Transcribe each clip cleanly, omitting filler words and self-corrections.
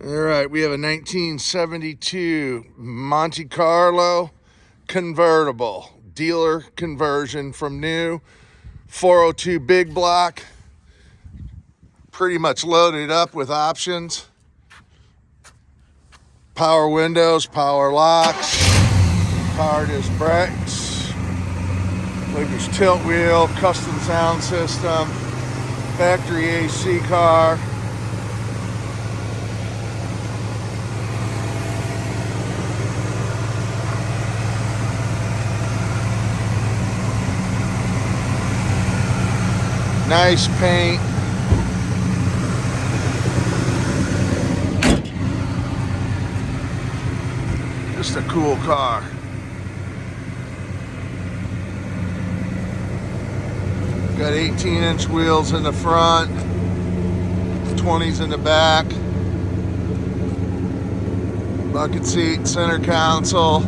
All right, we have a 1972 Monte Carlo convertible, dealer conversion from new, 402 Big Block, pretty much loaded up with options. Power windows, power locks, power disc brakes, I believe there's tilt wheel, custom sound system, factory AC car. Nice paint. Just a cool car. Got 18-inch wheels in the front, 20s in the back. Bucket seat, center console.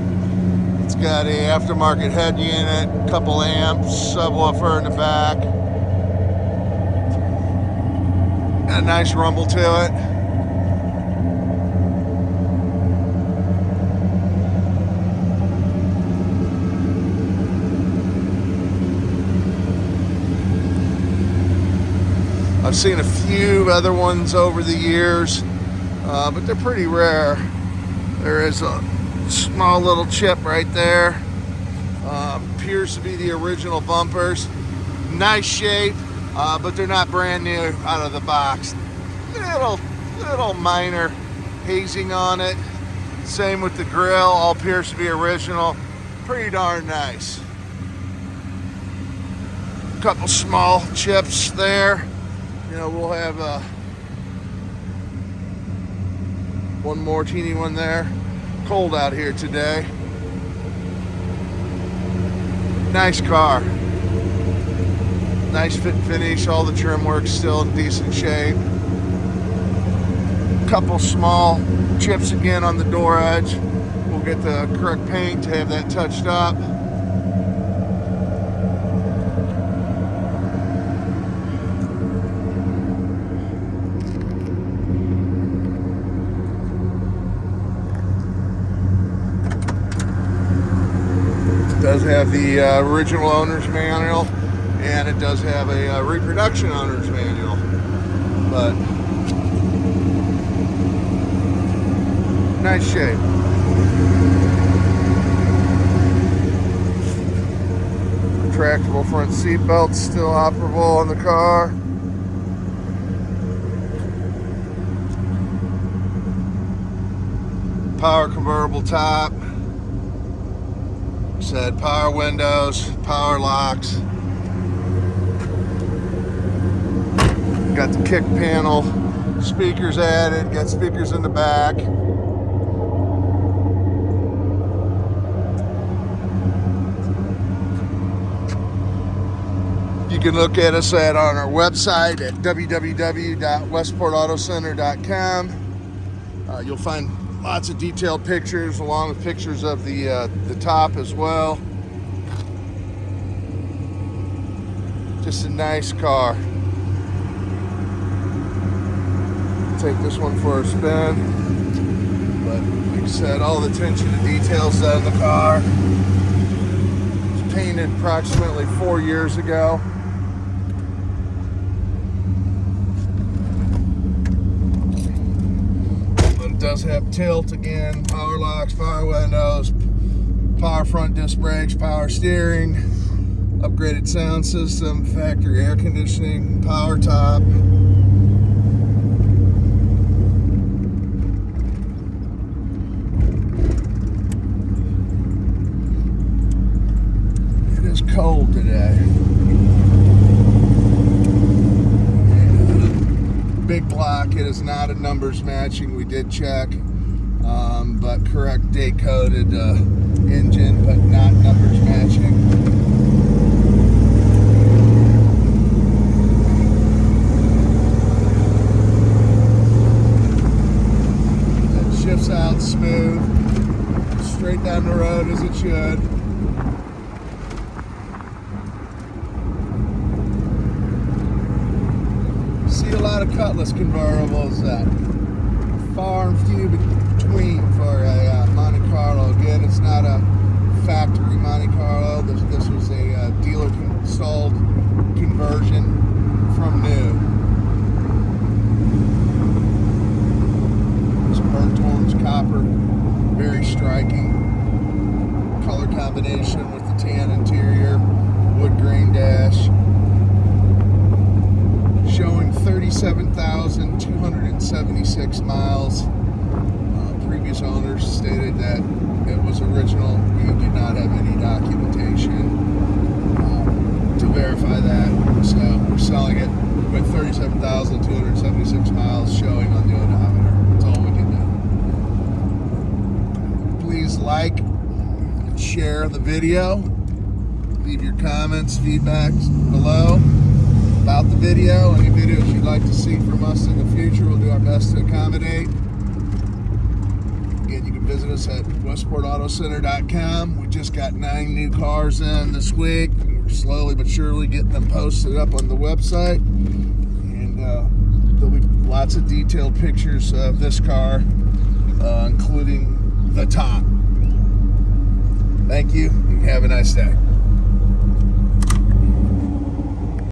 It's got a aftermarket head unit, couple amps, subwoofer in the back. Got a nice rumble to it. I've seen a few other ones over the years, but they're pretty rare. There is a small little chip right there. Appears to be the original bumpers. Nice shape. But they're not brand new out of the box. Little minor hazing on it. Same with the grill, all appears to be original. Pretty darn nice. Couple small chips there. You know, we'll have one more teeny one there. Cold out here today. Nice car. Nice fit and finish, all the trim work's still in decent shape. Couple small chips again on the door edge. We'll get the correct paint to have that touched up. It does have the original owner's manual. And it does have a reproduction owner's manual, but nice shape. Retractable front seat belts still operable on the car. Power convertible top. Said power windows, power locks. Got the kick panel, speakers added, got speakers in the back. You can look at us on our website at www.westportautocenter.com. You'll find lots of detailed pictures along with pictures of the top as well. Just a nice car. Take this one for a spin, but like I said, all the attention to details done in the car. It was painted approximately 4 years ago. But it does have tilt again, power locks, power windows, power front disc brakes, power steering, upgraded sound system, factory air conditioning, power top. It's cold today. Big block. It is not a numbers matching. We did check, but correct date coded engine, but not numbers matching. It shifts out smooth, straight down the road as it should. See a lot of Cutlass convertibles that far copper, very striking color combination with the tan interior, wood grain dash, showing 37,276 miles. Previous owners stated that it was original. We do not have any documentation to verify that, so we're selling it with 37,276 miles showing on the odometer. That's all we can do. Please like and share the video. Leave your comments, feedback below about the video. Any videos you'd like to see from us in the future, we'll do our best to accommodate. Again, you can visit us at westportautocenter.com. We just got 9 new cars in this week. We're slowly but surely getting them posted up on the website. And there'll be lots of detailed pictures of this car, including the top. Thank you, and have a nice day.